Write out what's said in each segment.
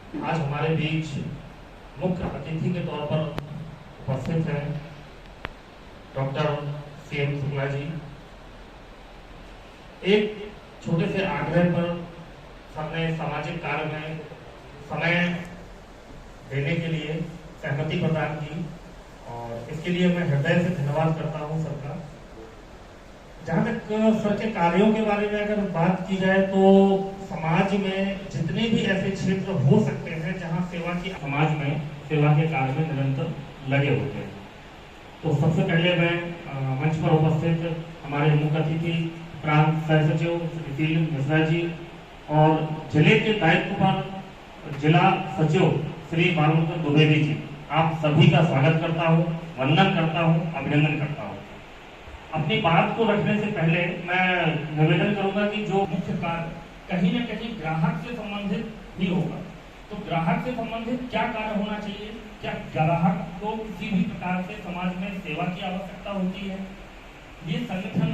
आज हमारे बीच मुख्य अतिथि के तौर पर उपस्थित हैं डॉक्टर CM शुक्ला जी। एक छोटे से आग्रह पर सबने सामाजिक कार्य में समय देने के लिए सहमति प्रदान की और इसके लिए मैं हृदय से धन्यवाद करता हूं सबका। जहां तक सर के कार्यों के बारे में अगर बात की जाए तो समाज में जितने भी ऐसे क्षेत्र हो सकते हैं जहां सेवा की समाज में सेवा के कार्य में निरंतर लगे होते हैं, तो सबसे पहले मैं मंच पर उपस्थित हमारे मुख्य अतिथि प्रांत सह सचिव श्री तिलक मिश्रा जी और जिले के दायित्व पर जिला सचिव श्री बालमुकुंद द्विवेदी जी, आप सभी का स्वागत करता हूँ, वंदन करता हूँ, अभिनंदन करता हूँ। अपनी बात को रखने से पहले मैं निवेदन करूंगा कि जो मुख्य कार्य कहीं न कहीं ग्राहक से संबंधित ही होगा, तो ग्राहक से संबंधित क्या कार्य होना चाहिए? क्या ग्राहक को किसी भी प्रकार से समाज में सेवा की आवश्यकता होती है? ये संगठन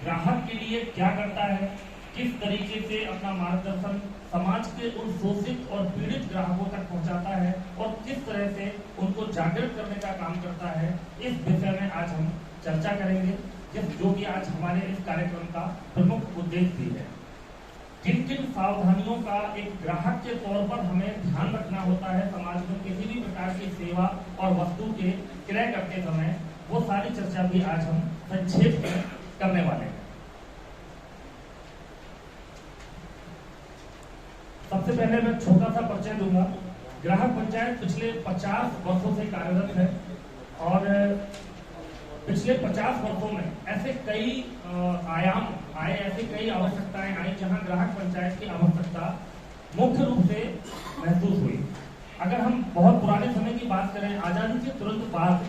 ग्राहक के लिए क्या करता है? किस तरीके से अपना मार्गदर्शन समाज के उन शोषित और पीड़ित ग्राहकों तक पहुंचाता है और किस तरह से उनको जागृत करने का काम करता है, इस विषय में आज हम चर्चा करेंगे, जो कि आज हमारे इस कार्यक्रम का प्रमुख उद्देश्य भी है। किन किन सावधानियों का एक ग्राहक के तौर पर हमें ध्यान रखना होता है समाज में किसी भी प्रकार की सेवा और वस्तु के क्रय करते समय, वो सारी चर्चा भी आज हम संक्षेप में करने वाले हैं। सबसे पहले मैं छोटा सा परिचय दूंगा। ग्राहक पंचायत पिछले 50 वर्षों से कार्यरत है और पिछले 50 वर्षों में ऐसे कई आयाम आए, ऐसे कई आवश्यकताएं आई जहां ग्राहक पंचायत की आवश्यकता मुख्य रूप से महसूस हुई। अगर हम बहुत पुराने समय की बात करें, आजादी के तुरंत बाद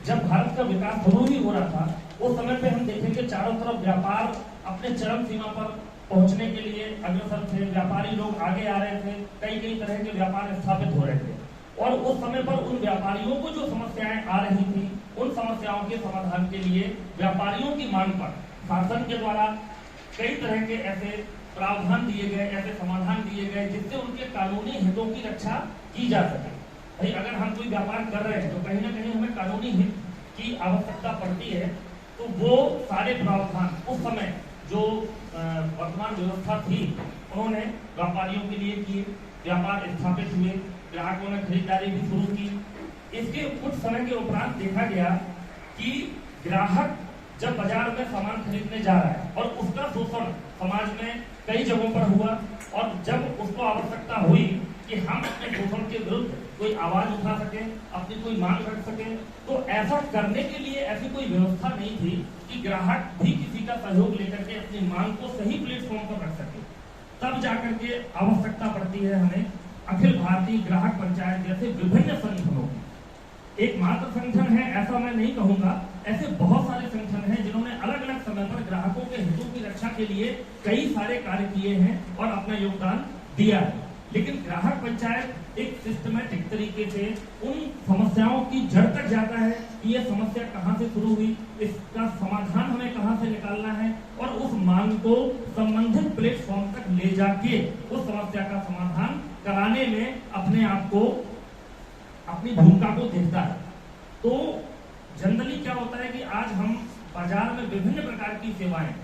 जब भारत का विकास शुरू ही हो रहा था, उस समय पे हम देखेंगे चारों तरफ व्यापार अपने चरम सीमा पर पहुंचने के लिए अग्रसर थे, व्यापारी लोग आगे आ रहे थे, कई तरह के व्यापार स्थापित हो रहे थे और उस समय पर उन व्यापारियों को जो समस्याएं आ रही थी, उन समस्याओं के समाधान के लिए व्यापारियों की मांग पर शासन के द्वारा कई तरह के ऐसे प्रावधान दिए गए, ऐसे समाधान दिए गए जिससे उनके कानूनी हितों की रक्षा की जा सके। भाई अगर हम कोई व्यापार कर रहे हैं तो कहीं ना कहीं हमें कानूनी हित की आवश्यकता पड़ती है, तो वो सारे प्रावधान उस समय जो वर्तमान व्यवस्था थी उन्होंने व्यापारियों के लिए किए, व्यापार स्थापित हुए, ग्राहकों ने खरीदारी भी शुरू की। इसके कुछ समय के उपरांत देखा गया कि ग्राहक जब बाजार में सामान खरीदने जा रहा है और उसका शोषण समाज में कई जगहों पर हुआ और जब उसको आवश्यकता हुई कि हम अपने शोषण के विरुद्ध कोई आवाज उठा सके, अपनी कोई मांग रख सके, तो ऐसा करने के लिए ऐसी कोई व्यवस्था नहीं थी कि ग्राहक भी किसी का सहयोग लेकर के अपनी मांग को सही प्लेटफॉर्म पर रख सके। तब जाकर के आवश्यकता पड़ती है हमें अखिल भारतीय ग्राहक पंचायत जैसे विभिन्न संगठनों की। एक मात्र संगठन है ऐसा मैं नहीं कहूंगा, ऐसे बहुत सारे संगठन हैं जिन्होंने अलग अलग समय पर ग्राहकों के हितों की रक्षा के लिए कई सारे कार्य किए हैं और अपना योगदान दिया है। लेकिन ग्राहक पंचायत एक सिस्टमैटिक तरीके से उन समस्याओं की जड़ तक जाता है कि यह समस्या कहां से शुरू हुई, इसका समाधान हमें कहां से निकालना है और उस मांग को संबंधित प्लेटफॉर्म तक ले जाके उस समस्या का समाधान कराने में अपने आप को, अपनी भूमिका को देखता है। तो जनरली क्या होता है कि आज हम बाजार में विभिन्न प्रकार की सेवाएं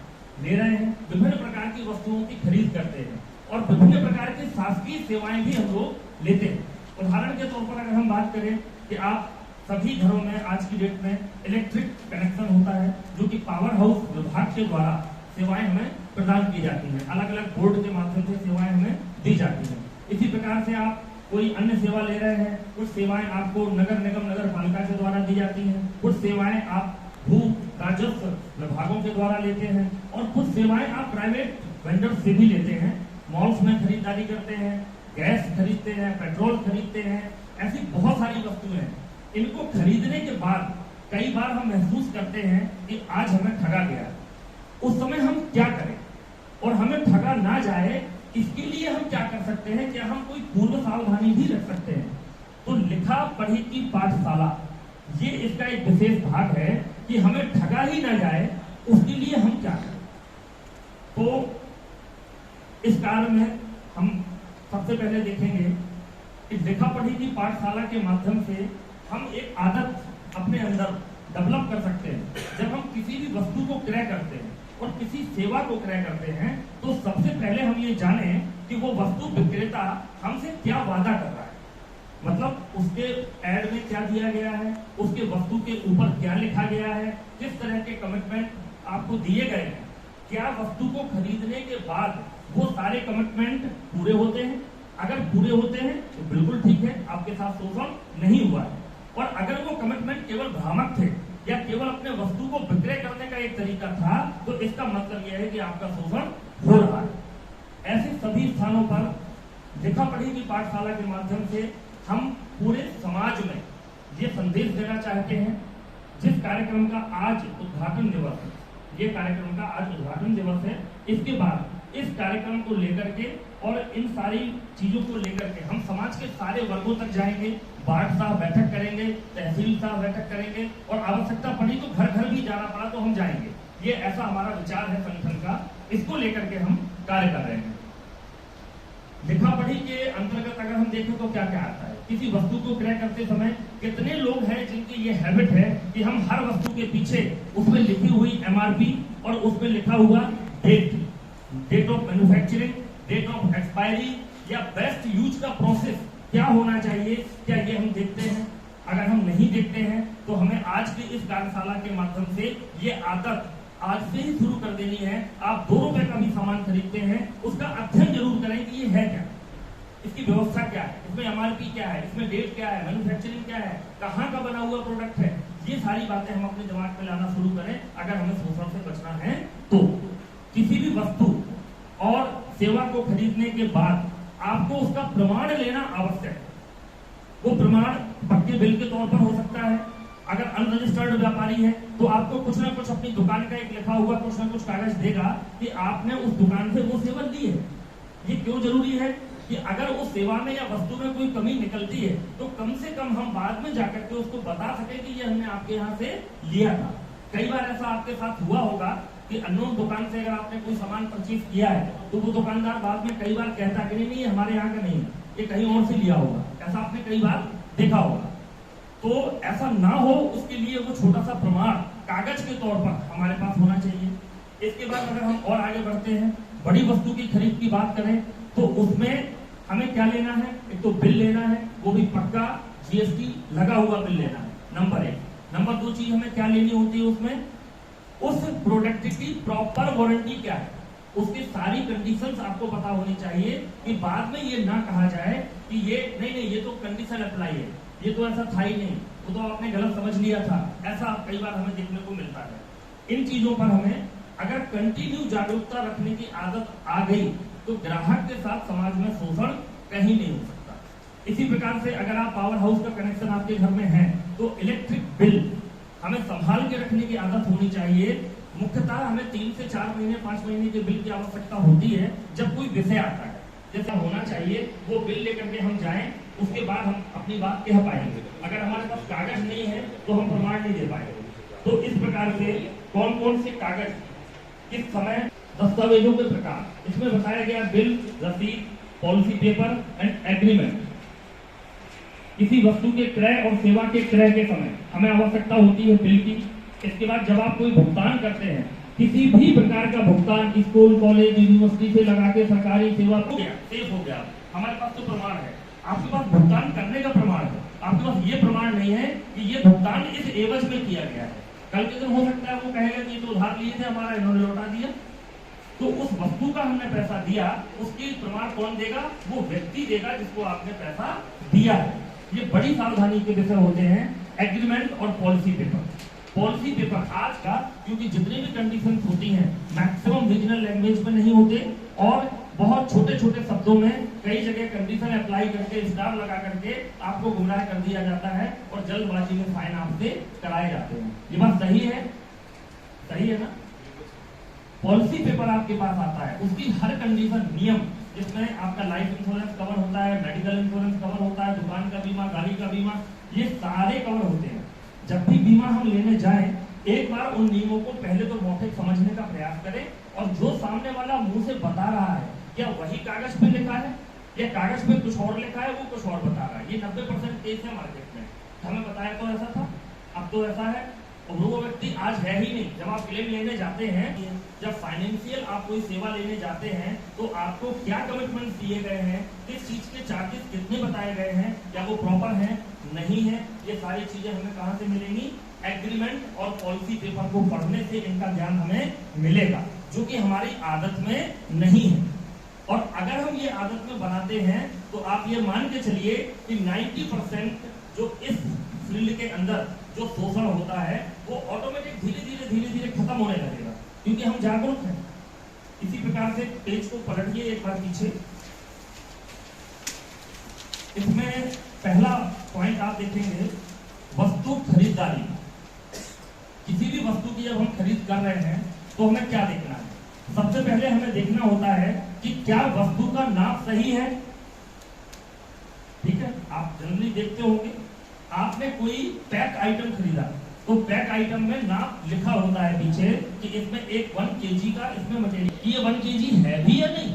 ले रहे हैं, विभिन्न प्रकार की वस्तुओं की खरीद करते हैं और विभिन्न प्रकार की शासकीय सेवाएं भी हम लोग लेते हैं। उदाहरण के तौर पर अगर हम बात करें कि आप सभी घरों में आज की डेट में इलेक्ट्रिक कनेक्शन होता है, जो कि पावर हाउस विभाग के द्वारा सेवाएं हमें प्रदान की जाती हैं, अलग अलग बोर्ड के माध्यम से सेवाएं हमें दी जाती हैं। इसी प्रकार से आप कोई अन्य सेवा ले रहे हैं, कुछ सेवाएं आपको नगर निगम नगर पालिका के द्वारा दी जाती हैं, कुछ सेवाएं आप भू राजस्व विभागों के द्वारा लेते हैं और कुछ सेवाएं आप प्राइवेट वेंडर से भी लेते हैं। मॉल्स में खरीदारी करते हैं, गैस खरीदते हैं, पेट्रोल खरीदते हैं, ऐसी बहुत सारी वस्तुएं हैं। इनको खरीदने के बाद कई बार हम महसूस करते हैं कि आज हमें ठगा गया। उस समय हम क्या करें और हमें ठगा ना जाए, इसके लिए हम क्या कर सकते हैं? क्या हम कोई पूर्व सावधानी भी रख सकते हैं? तो लिखा पढ़ी की पाठशाला, ये इसका एक विशेष भाग है कि हमें ठगा ही ना जाए, उसके लिए हम क्या करें। तो इस कार्य में हम सबसे पहले देखेंगे कि लिखा पढ़ी की पाठशाला के माध्यम से हम एक आदत अपने अंदर डेवलप कर सकते हैं। जब हम किसी भी वस्तु को क्रय करते हैं और किसी सेवा को क्रय करते हैं तो सबसे पहले हम ये जाने कि वो वस्तु विक्रेता हमसे क्या वादा कर रहा है, मतलब उसके एड में क्या दिया गया है, उसके वस्तु के ऊपर क्या लिखा गया है, किस तरह के कमिटमेंट आपको दिए गए हैं, क्या वस्तु को खरीदने के बाद वो सारे कमिटमेंट पूरे होते हैं। अगर पूरे होते हैं तो बिल्कुल ठीक है, आपके साथ शोषण नहीं हुआ है। और अगर वो कमिटमेंट केवल भ्रामक थे या केवल अपने वस्तु को विक्रय करने का एक तरीका था तो इसका मतलब यह है कि आपका शोषण हो रहा है। ऐसे सभी स्थानों पर लिखा पढ़ी की पाठशाला के माध्यम से हम पूरे समाज में ये संदेश देना चाहते हैं। जिस कार्यक्रम का आज उद्घाटन दिवस है, ये कार्यक्रम का आज उद्घाटन दिवस है, इसके बाद इस कार्यक्रम को लेकर के और इन सारी चीजों को लेकर के हम समाज के सारे वर्गों तक जाएंगे, वार्ड साहब बैठक करेंगे, तहसील साहब बैठक करेंगे और आवश्यकता पड़ी तो घर घर भी जाना पड़ा तो हम जाएंगे। ये ऐसा हमारा विचार है संगठन का, इसको लेकर के हम कार्य कर रहे हैं। लिखा पढ़ी के अंतर्गत अगर हम देखें तो क्या क्या आता है, किसी वस्तु को क्रय करते समय कितने लोग हैं जिनकी ये हैबिट है कि हम हर वस्तु के पीछे उसमें लिखी हुई MRP और उसमें लिखा हुआ date of manufacturing, date of expiry या बेस्ट यूज का प्रोसेस क्या होना चाहिए, क्या ये हम देखते हैं। अगर हम नहीं देखते हैं तो हमें आज की इस कार्यशाला के माध्यम से ये आदत आज से ही शुरू कर देनी है। आप 2 रुपए का भी सामान खरीदते हैं, उसका अध्ययन जरूर करें कि ये है क्या, इसकी व्यवस्था क्या है, इसमें MRP क्या है, इसमें डेट क्या है, मैन्युफैक्चरिंग क्या है, कहाँ का बना हुआ प्रोडक्ट है। ये सारी बातें हम अपने दिमाग में लाना शुरू करें अगर हमें शोषण से बचना है तो। किसी भी वस्तु और सेवा को खरीदने के बाद आपको उसका प्रमाण लेना आवश्यक है। वो प्रमाण पक्के बिल के तौर पर हो सकता है। अगर अनरजिस्टर्ड व्यापारी है तो आपको कुछ ना कुछ अपनी दुकान का एक लिखा हुआ कुछ ना कुछ कागज देगा कि आपने उस दुकान से वो सेवा ली है। ये क्यों जरूरी है कि अगर उस सेवा में या वस्तु में कोई कमी निकलती है तो कम से कम हम बाद में जाकर के उसको बता सके कि ये हमने आपके यहाँ से लिया था। कई बार ऐसा आपके साथ हुआ होगा कि अननोन दुकान से अगर आपने कोई सामान परचेज किया है तो वो दुकानदार बाद में कई बार कहता कि नहीं हमारे यहाँ का नहीं है, ये कहीं और से लिया होगा। ऐसा आपने कई बार देखा होगा। तो ऐसा ना हो उसके लिए वो छोटा सा प्रमाण कागज के तौर पर हमारे पास होना चाहिए। इसके बाद अगर हम और आगे बढ़ते हैं, बड़ी वस्तु की खरीद की बात करें तो उसमें हमें क्या लेना है, एक तो बिल लेना है, वो भी पक्का GST लगा हुआ बिल लेना है, नंबर 1। नंबर 2 चीज हमें क्या लेनी होती है, उसमें उस प्रोडक्ट की प्रॉपर वारंटी क्या है, उसकी सारी कंडीशंस आपको पता होनी चाहिए कि बाद में ये ना कहा जाए कि ये नहीं ये तो कंडीशन अप्लाई है, ये तो ऐसा था ही नहीं, वो तो आपने गलत समझ लिया था। ऐसा कई बार हमें देखने को मिलता है। इन चीजों पर हमें अगर कंटिन्यू जागरूकता रखने की आदत आ गई तो ग्राहक के साथ समाज में शोषण कहीं नहीं हो सकता। इसी प्रकार से अगर आप पावर हाउस का कनेक्शन आपके घर में है तो इलेक्ट्रिक बिल हमें संभाल के रखने की आदत होनी चाहिए। मुख्यतः हमें 3 से 4 महीने 5 महीने के बिल की आवश्यकता होती है जब कोई विषय आता है, जैसा होना चाहिए वो बिल लेकर के हम जाएं, उसके बाद हम अपनी बात कह पाएंगे। अगर हमारे पास कागज नहीं है तो हम प्रमाण नहीं दे पाएंगे। तो इस प्रकार से कौन कौन से कागज किस समय, दस्तावेजों के प्रकार, इसमें बताया गया बिल, रसीद, पॉलिसी पेपर एंड एग्रीमेंट। किसी वस्तु के क्रय और सेवा के क्रय के समय हमें आवश्यकता होती है बिल की। इसके बाद जब आप कोई भुगतान करते हैं, किसी भी प्रकार का भुगतान स्कूल, कॉलेज, यूनिवर्सिटी से लगा के सरकारी सेवा हो गया, सेफ हो गया, हमारे पास तो प्रमाण है। आपके पास भुगतान करने का प्रमाण है, आपके पास ये प्रमाण नहीं है कि ये भुगतान इस एवज में किया गया है। कल के दिन हो सकता है वो कहेगा कि तो उधार लिए थे हमारा, इन्होंने लौटा दिया। तो उस वस्तु का हमने पैसा दिया, उसकी प्रमाण कौन देगा, वो व्यक्ति देगा जिसको आपने पैसा दिया है। ये बड़ी सावधानी के विषय होते हैं। एग्रीमेंट और पॉलिसी पेपर। पॉलिसी पेपर आज का, क्योंकि जितनी भी कंडीशन होती हैं मैक्सिमम रीजनल लैंग्वेज में नहीं होते और बहुत छोटे छोटे शब्दों में कई जगह कंडीशन अप्लाई करके स्टार लगा करके आपको गुमराह कर दिया जाता है और जल्दबाजी में फाइन आपसे कराए जाते हैं। ये बात सही है? सही है ना? पॉलिसी पेपर आपके पास आता है, उसकी हर कंडीशन, नियम, जिसमें आपका लाइफ इंश्योरेंस कवर होता है, मेडिकल इंश्योरेंस कवर होता है, दुकान का बीमा, गाड़ी का बीमा, ये सारे कवर होते हैं। जब भी बीमा हम लेने जाएं, एक बार उन नियमों को पहले तो मौखिक समझने का प्रयास करें और जो सामने वाला मुंह से बता रहा है क्या वही कागज पे लिखा है, ये कागज पे कुछ और लिखा है, वो कुछ और बता रहा है। ये 90% केस है मार्केट में। हमें बताया तो ऐसा था, अब तो ऐसा है, और वो व्यक्ति आज है ही नहीं। जब आप क्लेम लेने जाते हैं, जब फाइनेंशियल आप कोई सेवा लेने जाते हैं, तो आपको क्या कमिटमेंट दिए गए हैं, किस चीज के चार्जेस कितने बताए गए हैं, क्या वो प्रॉपर हैं, नहीं है, ये सारी चीजें हमें कहां से मिलेंगी? एग्रीमेंट और पॉलिसी पेपर को पढ़ने से इनका ज्ञान हमें मिलेगा, जो कि हमारी आदत में नहीं है। और अगर हम ये आदत में बनाते हैं तो आप ये मान के चलिए कि 90% जो इस फील्ड के अंदर जो शोषण होता है वो ऑटोमेटिक धीरे धीरे खत्म होने लगेगा, क्योंकि हम जागरूक हैं। इसी प्रकार से पेज को पलटिए एक बार पीछे। इसमें पहला पॉइंट आप देखेंगे, वस्तु खरीदारी। किसी भी वस्तु की जब हम खरीद कर रहे हैं तो हमें क्या देखना है? सबसे पहले हमें देखना होता है कि क्या वस्तु का नाप सही है। ठीक है, आप जनरली देखते होंगे, आपने कोई पैक आइटम खरीदा तो पैक आइटम में नाप लिखा होता है पीछे कि इसमें एक 1 kg का इसमें मटेरियल, ये 1 kg है भी या नहीं।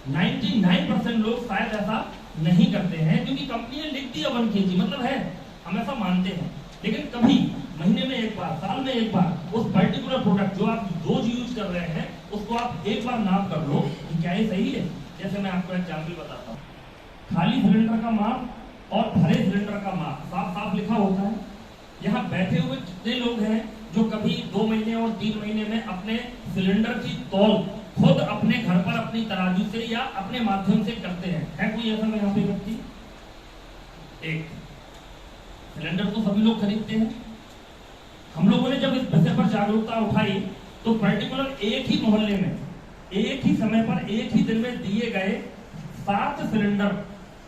99% लोग शायद ऐसा नहीं करते हैं, क्योंकि कंपनी ने लिख दिया 1 kg मतलब है, हम ऐसा मानते हैं। लेकिन कभी महीने में एक बार, साल में एक बार उस पर्टिकुलर प्रोडक्ट जो आप रोज यूज कर रहे हैं उसको आप एक बार नाप कर लो कि क्या ये सही है। जैसे मैं आपको एग्जाम्पल बताता हूँ, खाली सिलेंडर का माप और भरे सिलेंडर का माप साफ साफ लिखा होता है। यहाँ बैठे हुए कितने लोग हैं जो कभी 2 महीने और 3 महीने में अपने सिलेंडर की तौल खुद अपने घर पर अपनी तराजू से या अपने माध्यम से करते हैं? है कोई ऐसा में यहाँ पे व्यक्ति? एक सिलेंडर तो सभी लोग खरीदते हैं। हम लोगों ने जब इस विषय पर जागरूकता उठाई तो पर्टिकुलर एक ही मोहल्ले में एक ही समय पर एक ही दिन में दिए गए 7 सिलेंडर,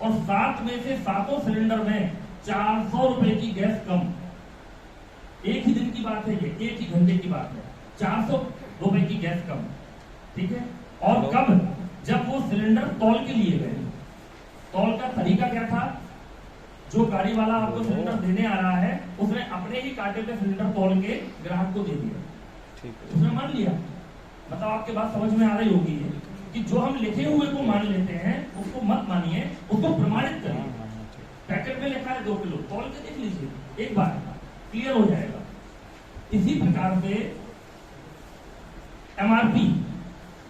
और 7 में से 7 सिलेंडर में 400 रुपए की गैस कम। एक ही दिन की बात है, ये एक ही घंटे की बात है, 400 रुपए की गैस कम। ठीक है, और कब? जब वो सिलेंडर तौल के लिए गए। तौल का तरीका क्या था? जो गाड़ी वाला आपको सिलेंडर देने आ रहा है उसने अपने ही कांटे पे सिलेंडर तोड़ के ग्राहक को दे दिया, उसने मान लिया। मतलब आपके बात समझ में आ रही होगी है कि जो हम लिखे हुए को मान लेते हैं उसको मत मानिए, उसको प्रमाणित करिए। पैकेट में लिखा है 2 किलो, तौल के देख लीजिए एक बार, क्लियर हो जाएगा। इसी प्रकार से एमआरपी,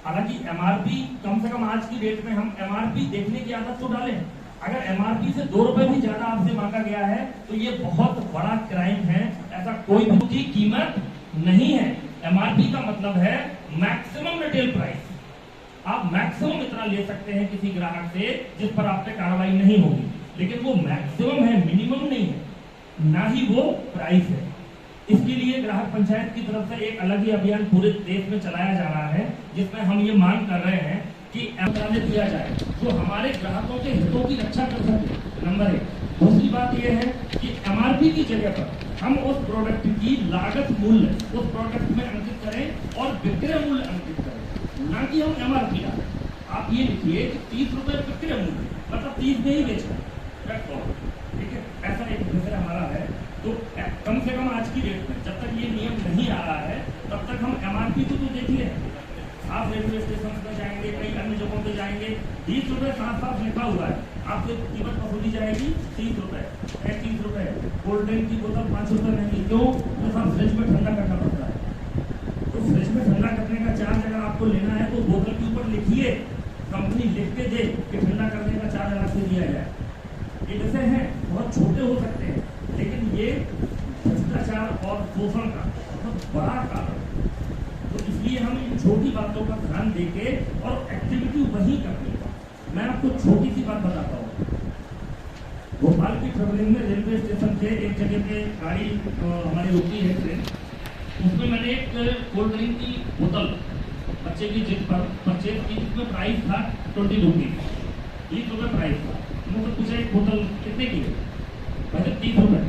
हालांकि एमआरपी कम से कम आज की डेट में हम एमआरपी देखने की आदत तो डालें। अगर एमआरपी से 2 रुपए भी ज्यादा आपसे मांगा गया है तो ये बहुत बड़ा क्राइम है। ऐसा कोई भी कीमत नहीं है। एमआरपी का मतलब है मैक्सिमम रिटेल प्राइस। आप मैक्सिमम इतना ले सकते हैं किसी ग्राहक से जिस पर आप पे कार्रवाई नहीं होगी, लेकिन वो मैक्सिमम है, मिनिमम नहीं है, ना ही वो प्राइस है। इसके लिए ग्राहक पंचायत की तरफ से एक अलग ही अभियान पूरे देश में चलाया जा रहा है, जिसमें हम ये मांग कर रहे हैं कि एमआरपी दिया जाए जो हमारे ग्राहकों के हितों की रक्षा कर सके, नंबर 1। दूसरी बात यह है कि एमआरपी की जगह पर हम उस प्रोडक्ट की लागत मूल्य उस प्रोडक्ट में अंकित करें और विक्रय मूल्य अंकित करें, ना कि हम एमआरपी डालें। आप ये लिखिए कि 30 रुपए विक्रय मूल्य, मतलब 30 में ही बेचना, ठीक है। ऐसा एक विषय हमारा है। तो कम से कम आज की डेट में जब तक ये नियम नहीं आ रहा है तब तक हम एमआरपी को तो देख लें। आप रेलवे स्टेशन पर जाएंगे, कई अन्य जगहों पे जाएंगे, 20 रुपए साफ साफ लिखा हुआ है, आपसे कीमत वसूली जाएगी 30 रुपए, 30 रुपए। कोल्ड ड्रिंक की बोतल 5 रुपए नहीं, क्यों? तो साहब फ्रिज में ठंडा करना पड़ता है। तो फ्रिज में ठंडा करने का चार्ज अगर आपको लेना है तो बोतल के ऊपर लिखिए, कंपनी लिख के दे कि ठंडा करने का चार्ज अलग से दिया जाए। ये जैसे हैं बहुत छोटे हो सकते हैं, लेकिन ये भ्रष्टाचार और शोषण का बहुत बड़ा कारण। तो इसलिए हम इन छोटी बातों का ध्यान देके और एक्टिविटी वही करनी है। मैं आपको छोटी सी बात बताता हूँ। भोपाल की ट्रेवलिंग में रेलवे स्टेशन से एक जगह पे गाड़ी हमारी रुकी है ट्रेन, उसमें मैंने एक कोल्ड ड्रिंक की बोतल बच्चे की जिद पर परचेज की, जिसमें प्राइस था 20 रुपीज, 30 रुपये प्राइस था। मुझे पूछा एक बोतल कितने की है? वैसे 30 रुपये।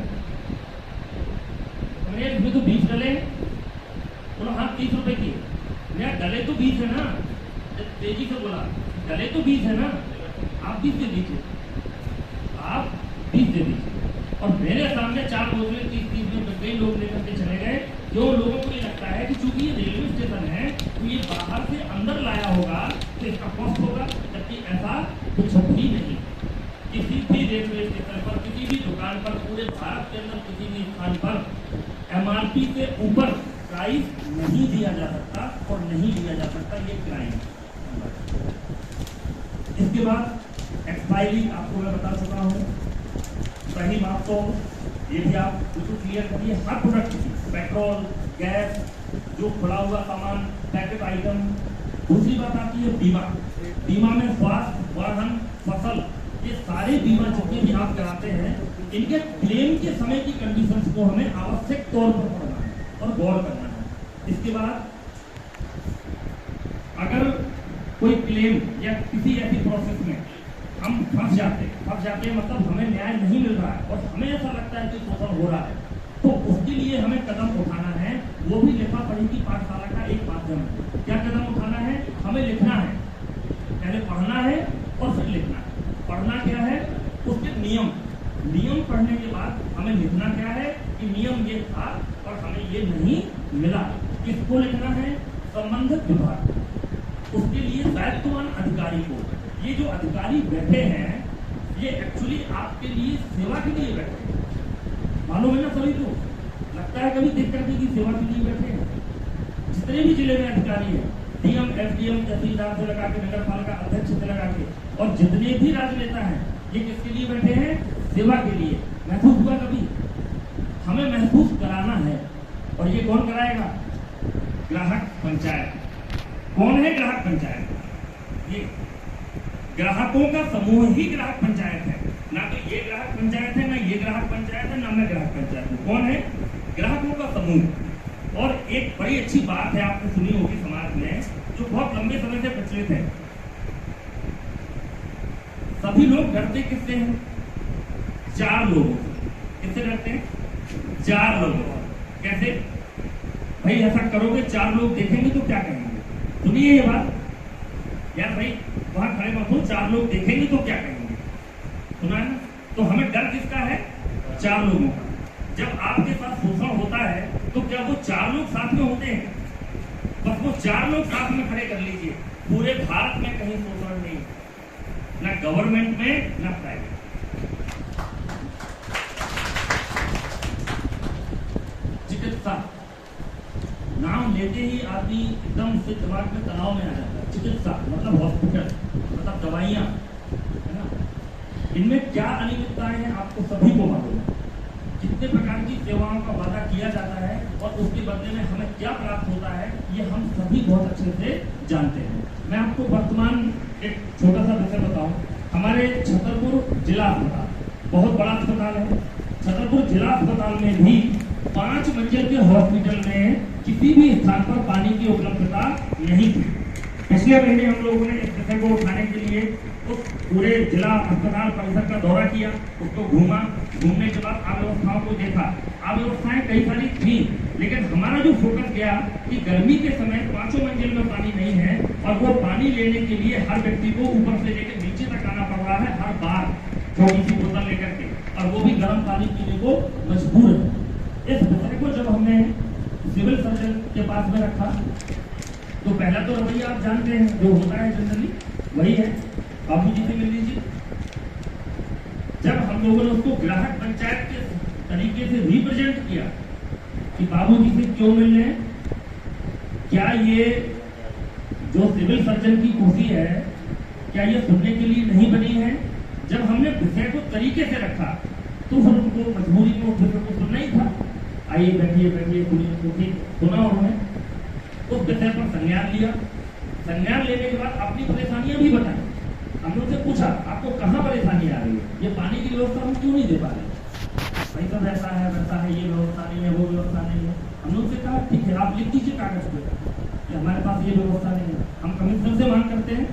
मैंने इसमें तो 20 डले, बोला हाँ 30 रुपए की। मेरा डले तो 20 है ना, तेजी से बोला डले तो 20 है ना, आप 20 दे दीजिए, आप 20 दे दीजिए। और मेरे सामने 4 बोतलें 30 में कई लोग लेकर के चले गए। जो लोगों को ये लगता है कि चूंकि ये रेलवे स्टेशन है तो ये बाहर से अंदर लाया होगा, तो से इसका कॉस्ट होगा, जबकि ऐसा कुछ भी नहीं। किसी भी रेलवे स्टेशन पर, किसी भी दुकान पर, पूरे भारत के अंदर किसी भी स्थान पर MRP से ऊपर प्राइस नहीं दिया जा सकता और नहीं दिया जा सकता, ये क्राइम। इसके बाद एक्सपायरी आपको मैं बता चुका हूँ। सही बात तो ये भी आप बिल्कुल क्लियर करिए, हर प्रोडक्ट की, पेट्रोल, गैस, जो खुला हुआ सामान, पैकेट आइटम। दूसरी बात आती है बीमा। बीमा में स्वास्थ्य, वाहन, फसल, ये सारे बीमा जितने भी आप कराते हैं, इनके क्लेम के समय की कंडीशंस को हमें आवश्यक तौर पर पढ़ना है और गौर करना है। इसके बाद अगर कोई क्लेम या किसी ऐसी प्रोसेस में हम फंस जाते हैं, मतलब हमें न्याय नहीं मिल रहा है और हमें ऐसा लगता है कि शोषण हो रहा है, तो उसके लिए हमें कदम उठाना है। वो भी लेखा पढ़ी की पाठशाला का एक माध्यम है। क्या कदम उठाना है? हमें लिखना है, पहले पढ़ना है और फिर लिखना है। पढ़ना क्या है? उसके नियम पढ़ने के बाद हमें लिखना क्या है कि नियम ये था और हमें ये नहीं मिला। किसको लिखना है? संबंधित विभाग, उसके लिए दायित्ववान अधिकारी को। ये जो अधिकारी बैठे हैं, ये एक्चुअली आपके लिए सेवा के लिए बैठे हैं। मालूम है ना सभी को? लगता है कभी देख करके कि सेवा के लिए बैठे हैं। जितने भी जिले में अधिकारी हैं, DM, FDM, तहसीलदार से लगा के नगर पालिका अध्यक्ष से लगा के, और जितने भी राजनेता हैं, ये किसके लिए बैठे हैं? सेवा के लिए। महसूस हुआ कभी? हमें महसूस कराना है। और ये कौन कराएगा? ग्राहक पंचायत। कौन है ग्राहक पंचायत? ये ग्राहकों का समूह ही ग्राहक पंचायत है। ना तो ये ग्राहक पंचायत है, ना ये ग्राहक पंचायत है, ना मैं ग्राहक पंचायत हूँ। कौन है? ग्राहकों का समूह। और एक बड़ी अच्छी बात है, आपने सुनी होगी समाज में, जो बहुत लंबे समय से प्रचलित है। सभी लोग डरते किससे हैं? 4 लोगों से। किससे डरते हैं? 4 लोगों। कैसे? भाई ऐसा करोगे 4 लोग देखेंगे तो क्या कहेंगे? सुनिए ये बात यार, भाई वहां खड़े मत हो, 4 लोग देखेंगे तो क्या कहेंगे? सुना है ना? तो हमें डर किसका है? 4 लोगों का। जब आपके साथ शोषण होता है तो क्या वो 4 लोग साथ में होते हैं? बस वो 4 लोग साथ में खड़े कर लीजिए। पूरे भारत में कहीं शोषण नहीं, ना गवर्नमेंट में ना प्राइवेट। चिकित्सा नाम लेते ही आदमी एकदम से दिमाग में तनाव में आ जाता है। चिकित्सा मतलब हॉस्पिटल, मतलब दवाइयाँ, है ना? इनमें क्या अनियमितताएं हैं आपको सभी को मालूम है। कितने प्रकार की सेवाओं का वादा किया जाता है और उसके बदले में हमें क्या प्राप्त होता है, ये हम सभी बहुत अच्छे से जानते हैं। मैं आपको वर्तमान एक छोटा सा विषय बताऊं। हमारे छतरपुर जिला अस्पताल बहुत बड़ा अस्पताल है। छतरपुर जिला अस्पताल में भी 5 मंजिल के हॉस्पिटल में किसी भी स्थान पर पानी की उपलब्धता नहीं थी। पिछले महीने हम लोगों ने इस विषय को उठाने के लिए उस पूरे जिला अस्पताल परिसर का दौरा किया, उसको घूमा। घूमने के बाद अव्यवस्थाओं को देखा। अव्यवस्थाएं कई सारी थी, लेकिन हमारा जो फोकस गया कि गर्मी के समय 5 मंजिल में पानी नहीं है और वो पानी लेने के लिए हर व्यक्ति को ऊपर से लेकर नीचे तक आना पड़ रहा है हर बार, छोटी सी बोतल लेकर के, और वो भी गर्म पानी पीने को मजबूर है। इस विषय को जब हमने सिविल सर्जन के पास में रखा तो पहला तो रवैया आप जानते हैं जो होता है जनरली, वही है बाबू जी से मिल लीजिए। जब हम लोगों ने उसको ग्राहक पंचायत के तरीके से रिप्रेजेंट किया कि बाबू जी से क्यों मिल रहे हैं, क्या ये जो सिविल सर्जन की कुर्सी है क्या ये सुनने के लिए नहीं बनी है? जब हमने विषय को तरीके से रखा तो फिर उनको मजबूरी में उस विषय को सुनना ही था। आइए बैठिए बैठिए, सुना उन्होंने, उस विषय पर संज्ञान लिया। संज्ञान लेने के बाद अपनी परेशानियां भी बताई। हमने उनसे पूछा आपको कहाँ परेशानी आ रही है, ये पानी की व्यवस्था हम क्यों नहीं दे पा रहे? भाई सब ऐसा है वैसा है, ये व्यवस्था नहीं है, वो व्यवस्था नहीं है। हमने उनसे कहा ठीक है आप लिख दीजिए कागज पे कि हमारे पास ये व्यवस्था नहीं है। हम कमिश्नर से मांग करते हैं,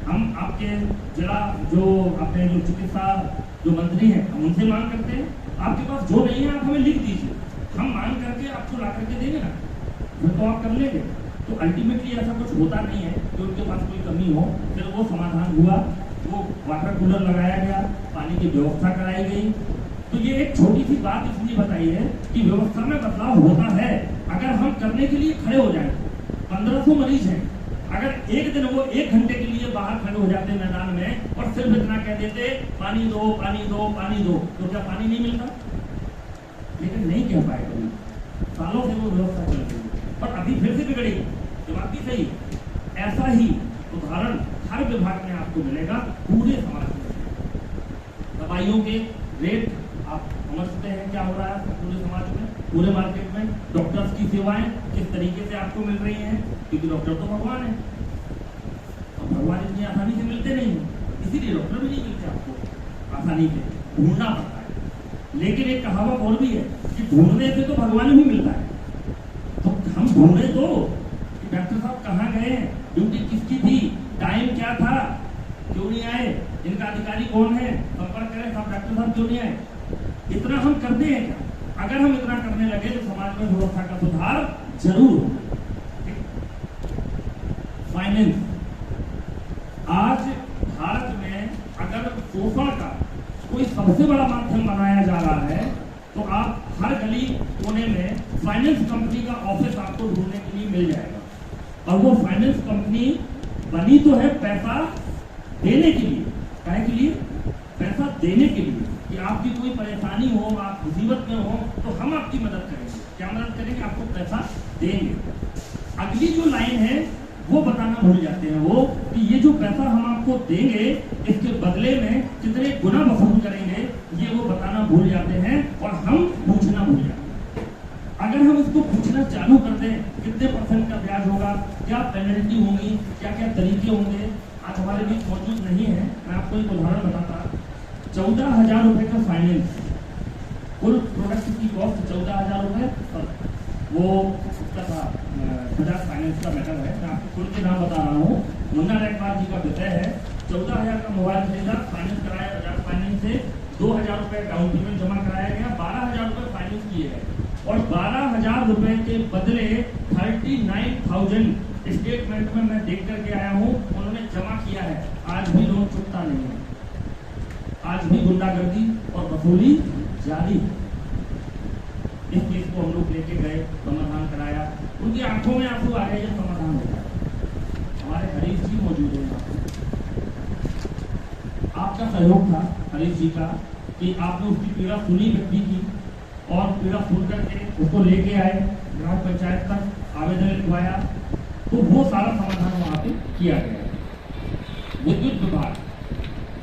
हम आपके जिला जो अपने जो चिकित्सा जो मंत्री हैं हम उनसे मांग करते हैं, आपके पास जो नहीं है आप हमें लिख दीजिए, हम मांग करके आपको ला करके देंगे ना, फिर तो आप कर लेंगे। तो अल्टीमेटली ऐसा कुछ होता नहीं है कि उनके पास कोई कमी हो। फिर वो समाधान हुआ, वो वाटर कूलर लगाया गया, पानी की व्यवस्था कराई गई। तो ये एक छोटी सी बात इसलिए बताई है कि व्यवस्था में बदलाव होता है अगर हम करने के लिए खड़े हो जाएं। 1500 मरीज हैं, अगर एक दिन वो 1 घंटे के लिए बाहर खड़े हो जाते मैदान में और सिर्फ इतना कह देते पानी दो पानी दो पानी दो, तो क्या पानी नहीं मिलता? लेकिन नहीं कह पाए कभी, सालों से वो व्यवस्था चल रही है और अभी फिर से बिगड़ी। जवाब भी सही, ऐसा ही उदाहरण हर विभाग में आपको मिलेगा पूरे समाज में। दवाइयों के रेट आप समझते हैं क्या हो रहा है पूरे समाज में, पूरे मार्केट में। डॉक्टर्स की सेवाएं किस तरीके से आपको मिल रही हैं, क्योंकि डॉक्टर तो भगवान है और भगवान इतनी आसानी से मिलते नहीं है, इसीलिए डॉक्टर भी नहीं मिलते आपको आसानी से, ढूंढना पड़ता है। लेकिन एक कहावत और भी है कि ढूंढने से तो भगवान भी मिलता है, तो हम ढूंढे तो डॉक्टर साहब कहाँ गए, ड्यूटी किसकी थी, टाइम क्या था, क्यों नहीं आए, इनका अधिकारी कौन है, संपर्क करें साहब, डॉक्टर साहब क्यों नहीं आए। इतना हम करते हैं क्या? अगर हम इतना करने लगे तो समाज में व्यवस्था का सुधार जरूर होगा। फाइनेंस, आज भारत में अगर शोषण का कोई सबसे बड़ा माध्यम बनाया जा रहा है तो आप हर गली कोने में फाइनेंस कंपनी का ऑफिस आपको ढूंढने के लिए मिल जाएगा। और वो फाइनेंस कंपनी बनी तो है पैसा देने के लिए, काहे के लिए? पैसा देने के लिए कि आपकी कोई परेशानी हो, आप मुसीबत में हो तो हम आपकी मदद करेंगे। क्या मदद करेंगे? आपको पैसा देंगे। अगली जो लाइन है वो बताना भूल जाते हैं वो कि ये जो पैसा हम आपको देंगे इसके बदले में कितने गुना वसूल करेंगे, ये वो बताना भूल जाते हैं और हम पूछना भूल जाते हैं। अगर हम इसको पूछना चालू कर दें कितने % का ब्याज होगा, क्या पेनल्टी होगी, क्या क्या तरीके होंगे, आज हमारे बीच मौजूद नहीं है। मैं आपको एक उदाहरण बताता। 14,000 रुपए का फाइनेंस, कुल प्रोडक्ट की कॉस्ट 14,000 रुपए, वो उसका था बजाज फाइनेंस का मैटर है। मैं आपको खुल के नाम बता रहा हूँ, मुन्ना रैकवार जी का विषय है। 14,000 का मोबाइल खरीदा, फाइनेंस कराया बजाज फाइनेंस से, 2,000 रुपए डाउन पेमेंट जमा कराया गया, 12,000 रुपए फाइनेंस किए गए और 12,000 रुपए के बदले 39,000 स्टेटमेंट में मैं देख करके आया हूँ उन्होंने जमा किया है। आज भी लोन चुकता नहीं है, आज भी गुंडागर्दी और वसूली जारी। इस केस को हम लोग लेके गए, समाधान कराया, उनकी आंखों में आंसू आ गए जब समाधान होता है। हमारे हरीश जी मौजूद हैं, आपका सहयोग था हरीश जी का कि आपने उसकी पीड़ा सुनी व्यक्ति की और पीड़ा सुन करके उसको लेके आए, ग्राम पंचायत तक आवेदन लिखवाया, तो वो सारा समाधान वहाँ पे किया गया।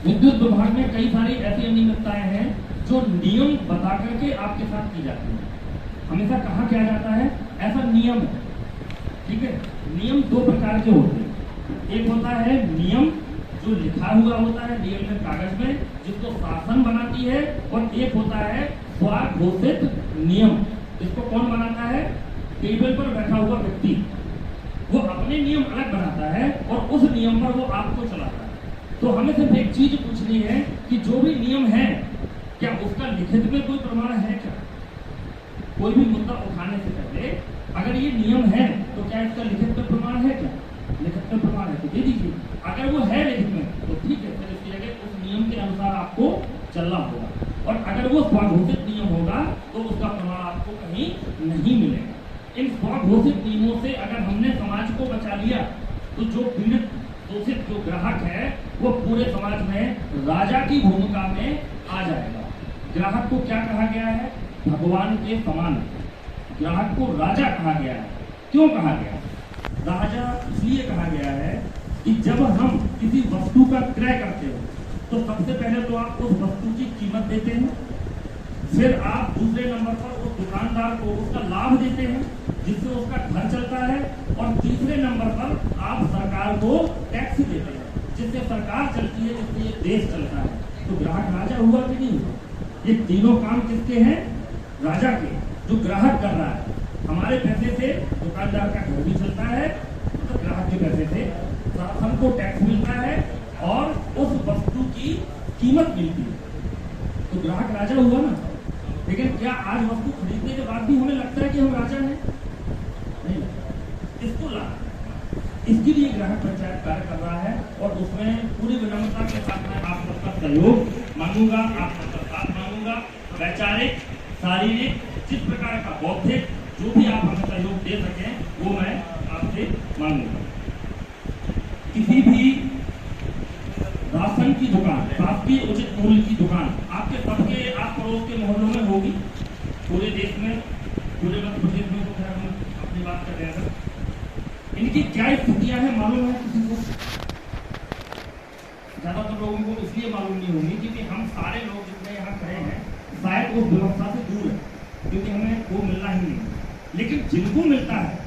विद्युत विभाग में कई सारी ऐसी अनियमितताएं हैं जो नियम बता करके आपके साथ की जाती है। हमेशा कहा क्या जाता है ऐसा नियम है, ठीक है। नियम 2 प्रकार के होते हैं, एक होता है नियम जो लिखा हुआ होता है रियल में कागज में, जिसको शासन बनाती है, और एक होता है स्वघोषित नियम, इसको कौन बनाता है? टेबल पर बैठा हुआ व्यक्ति, वो अपने नियम अलग बनाता है और उस नियम पर वो आपको चलाता है। तो हमें सिर्फ एक चीज पूछनी है कि जो भी नियम है क्या उसका लिखित में कोई प्रमाण है क्या? कोई भी मुद्दा उठाने से पहले अगर ये नियम है तो क्या इसका लिखित में प्रमाण है क्या? लिखित में प्रमाण है तो दे दीजिए, अगर वो है लिखित में तो ठीक है, फिर इसकी जगह उस नियम के अनुसार आपको चलना होगा, और अगर वो स्वघोषित नियम होगा तो उसका प्रमाण आपको कहीं नहीं मिलेगा। इन स्वघोषित नियमों से अगर हमने समाज को बचा लिया तो जो पीड़ित शोषित जो ग्राहक है वो पूरे समाज में राजा की भूमिका में आ जाएगा। ग्राहक को क्या कहा गया है? भगवान के समान। ग्राहक को राजा कहा गया है। क्यों कहा गया? राजा इसलिए कहा गया है कि जब हम किसी वस्तु का क्रय करते हैं तो सबसे पहले तो आप उस वस्तु की कीमत देते हैं, फिर आप दूसरे नंबर पर उस दुकानदार को उसका लाभ देते हैं जिससे उसका घर चलता है, और तीसरे नंबर पर आप सरकार को टैक्स देते हैं जिससे सरकार चलती है, जिससे ये देश चलता है। तो ग्राहक राजा हुआ कि नहीं हुआ? ये तीनों काम किसके हैं? राजा के। जो ग्राहक कर रहा है, हमारे पैसे से दुकानदार का घर भी चलता है, तो ग्राहक के पैसे से शासन को टैक्स मिलता है और उस वस्तु की कीमत मिलती है। तो ग्राहक राजा हुआ ना। लेकिन क्या आज वस्तु खरीदने के बाद भी हमें लगता है कि हम राजा हैं? नहीं लगता। इसको लाना, इसके लिए ग्राहक पंचायत कार्य कर रहा है और उसमें पूरी विनम्रता के साथ मैं आप सबका सहयोग मांगूंगा, आप सबका साथ मांगूंगा। वैचारिक, शारीरिक, जिस प्रकार का बौद्धिक जो भी आप हमें सहयोग दे सकें वो मैं आपसे मांगूंगा। किसी भी राशन की दुकान, शासकीय उचित मूल्य की दुकान आपके सबके आस पड़ोस के मोहल्लों में होगी, पूरे देश में, पूरे मध्य प्रदेश में। तो हम अपनी बात कर रहे हैं, इनकी क्या स्थितियां हैं मालूम है किसी को? ज्यादातर लोगों को इसलिए मालूम नहीं होगी क्योंकि हम सारे लोग जितने यहाँ खड़े हैं शायद वो व्यवस्था से दूर है, क्योंकि हमें वो मिलना ही नहीं। लेकिन जिनको मिलता है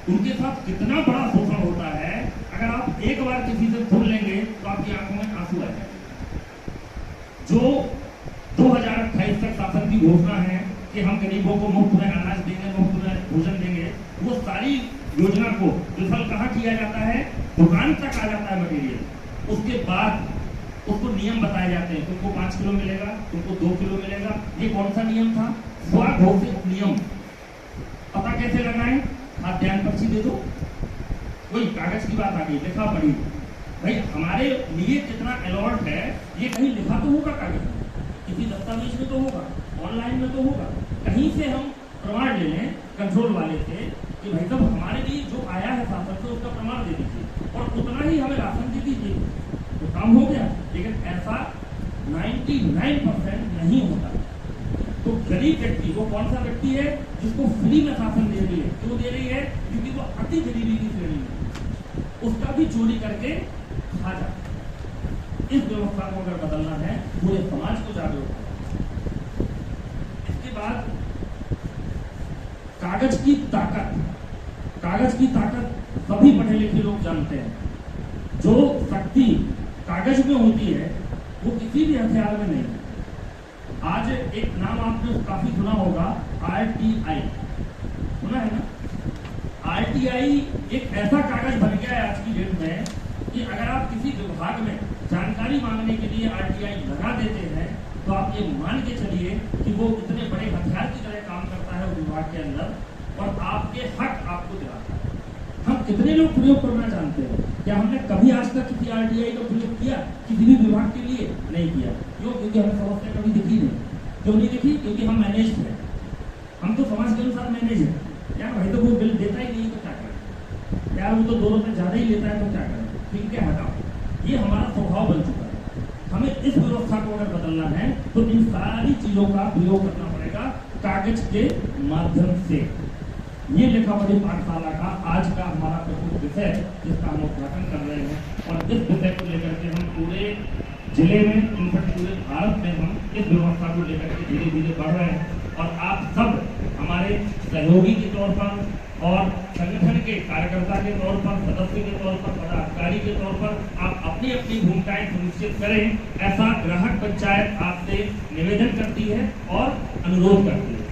उनके साथ कितना बड़ा शोषण होता है, अगर आप एक बार किसी से सुन लेंगे तो आपकी आंखों में आंसू आ जाएंगे। जो 2028 तक शासन की घोषणा है कि हम गरीबों को मुफ्त में अनाज देंगे, मुफ्त में भोजन देंगे, वो सारी योजना को विफल कहाँ किया जाता है? दुकान तक आ जाता है मटेरियल। उसके बाद उसको नियम बताए जाते हैं, तुमको 5 किलो मिलेगा, तुमको 2 किलो मिलेगा। ये कौन सा नियम था? स्वघोषित नियम। पता कैसे लगाएं? खाद्यान्न पर्ची दे दो, कोई कागज की बात आ गई, लिखा पढ़ी। भाई हमारे लिए कितना अलॉट है, ये कहीं लिखा तो होगा कागज में, किसी दस्तावेज में तो होगा, ऑनलाइन में तो होगा। कहीं से हम प्रमाण ले लें कंट्रोल वाले से कि भाई साहब हमारे लिए जो आया है शासन से उसका प्रमाण दे दीजिए और उतना ही हमें राशन दे दीजिए, तो काम हो गया। लेकिन ऐसा 99% नहीं होता। तो गरीब व्यक्ति वो कौन सा व्यक्ति है जिसको फ्री में शासन दे रही है? क्यों दे रही है? क्योंकि वो अति गरीबी की श्रेणी में, उसका भी चोरी करके खा जाता। इस व्यवस्था को अगर बदलना है, पूरे समाज को जागरूक करना। इसके बाद कागज की ताकत, कागज की ताकत सभी पढ़े लिखे लोग जानते हैं। जो शक्ति कागज में होती है वो किसी भी हथियार में नहीं। आज एक नाम आपने काफी सुना होगा, RTI, सुना है ना? RTI एक ऐसा कागज बन गया है आज की डेट में कि अगर आप किसी विभाग में जानकारी मांगने के लिए RTI लगा देते हैं तो आप ये मान के चलिए कि वो इतने बड़े हथियार की तरह काम करता है विभाग के अंदर और आपके हक आपको दिलाता है। हम कितने लोग प्रयोग करना जानते हैं? क्या हमने कभी आज तक किसी RTI का प्रयोग किया किसी भी विभाग के लिए? नहीं किया। क्यों? क्योंकि हमें समस्या कभी दिखी नहीं। क्यों नहीं दिखी? क्योंकि हम मैनेज हैं, हम तो समाज के अनुसार मैनेज हैं। यार भाई तो वो बिल देता ही नहीं तो क्या करें, यार वो तो 2 रुपये ज्यादा ही लेता है तो क्या करें, ठीक है हटाओ। ये हमारा स्वभाव बन चुका है। हमें इस व्यवस्था को अगर बदलना है तो इन सारी चीजों का प्रयोग करना पड़ेगा कागज के माध्यम से। ये लेखा पढ़ी पाठशाला का आज का हमारा प्रमुख विषय जिसका हम उद्घाटन कर रहे हैं और इस विषय को लेकर के हम पूरे जिले में, इनफैक्ट पूरे भारत में हम इस व्यवस्था को लेकर के धीरे धीरे बढ़ रहे हैं। और आप सब हमारे सहयोगी के तौर पर और संगठन के कार्यकर्ता के तौर पर, सदस्य के तौर पर, पदाधिकारी के तौर पर आप अपनी अपनी भूमिकाएं सुनिश्चित करें। ऐसा ग्राहक पंचायत आपसे निवेदन करती है और अनुरोध करती है।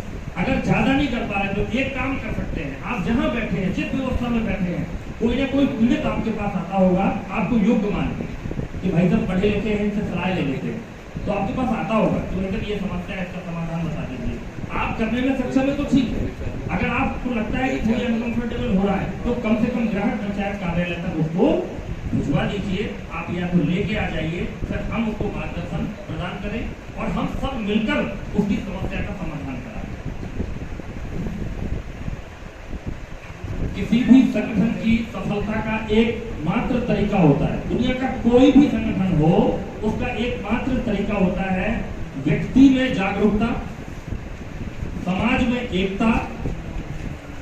अगर ज्यादा नहीं कर पा रहे तो एक काम कर सकते हैं, आप जहां बैठे हैं, जिस व्यवस्था में बैठे हैं, कोई ना कोई पीड़ित आपके पास आता होगा, आपको योग्य मान कि भाई साहब पढ़े लिखे हैं, इनसे सलाह ले लेते हैं, तो आपके पास आता होगा कि भाई ये समस्या है, इसका समाधान बता दीजिए। आप करने में सक्षम है तो ठीक है। अगर आपको लगता है कि थोड़ी अनकंफर्टेबल हो रहा है तो कम से कम ग्राहक पंचायत कार्यालय तक उसको भिजवा दीजिए। आप या तो लेके आ जाइए, फिर हम उसको मार्गदर्शन प्रदान करें और हम सब मिलकर उसकी समस्या का समाधान कराएं। किसी भी संगठन की सफलता का एक मात्र तरीका होता है, दुनिया का कोई भी संगठन हो उसका एक मात्र तरीका होता है व्यक्ति में जागरूकता, समाज में एकता,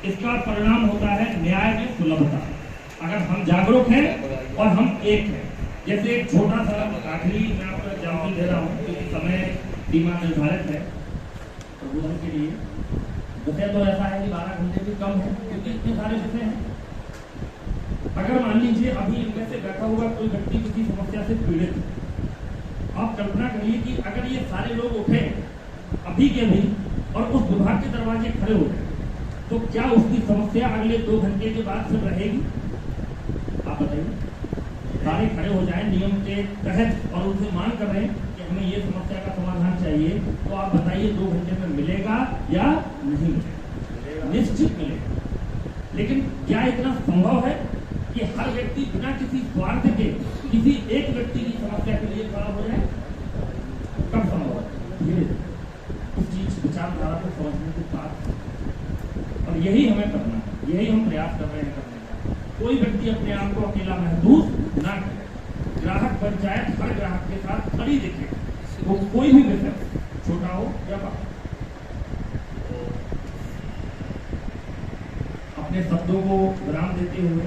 इसका परिणाम होता है न्याय में सुलभता। अगर हम जागरूक हैं और हम एक हैं, जैसे एक छोटा सा आखिरी मैं आपको एग्जाम्पल दे रहा हूँ क्योंकि समय सीमा निर्धारित है प्रबोधन के लिए। विषय तो ऐसा है कि 12 घंटे भी कम है क्योंकि इतने सारे विषय हैं। अगर मान लीजिए अभी इनमें से बैठा हुआ कोई व्यक्ति किसी समस्या से पीड़ित है, आप कल्पना करिए कि अगर ये सारे लोग उठे अभी के भी और उस विभाग के दरवाजे खड़े हो गए तो क्या उसकी समस्या अगले 2 घंटे के बाद फिर रहेगी? आप बताइए। सारे खड़े हो जाएं नियम के तहत और उनसे मांग कर रहे हैं कि हमें ये समस्या का समाधान चाहिए, तो आप बताइए 2 घंटे में मिलेगा या नहीं मिलेगा? निश्चित मिलेगा। लेकिन क्या इतना संभव है कि हर व्यक्ति बिना किसी स्वार्थ के किसी एक व्यक्ति की समस्या के लिए खड़ा हो जाए? कब संभव है? धीरे उस चीज विचारधारा को समझने के बाद, और यही हमें करना है, यही हम प्रयास कर रहे हैं करने का। कोई व्यक्ति अपने आप को अकेला महसूस ना करें। ग्राहक पंचायत हर ग्राहक के साथ खड़ी दिखे, वो कोई भी बिजनेस छोटा हो या बड़ा। अपने शब्दों को विराम देते हुए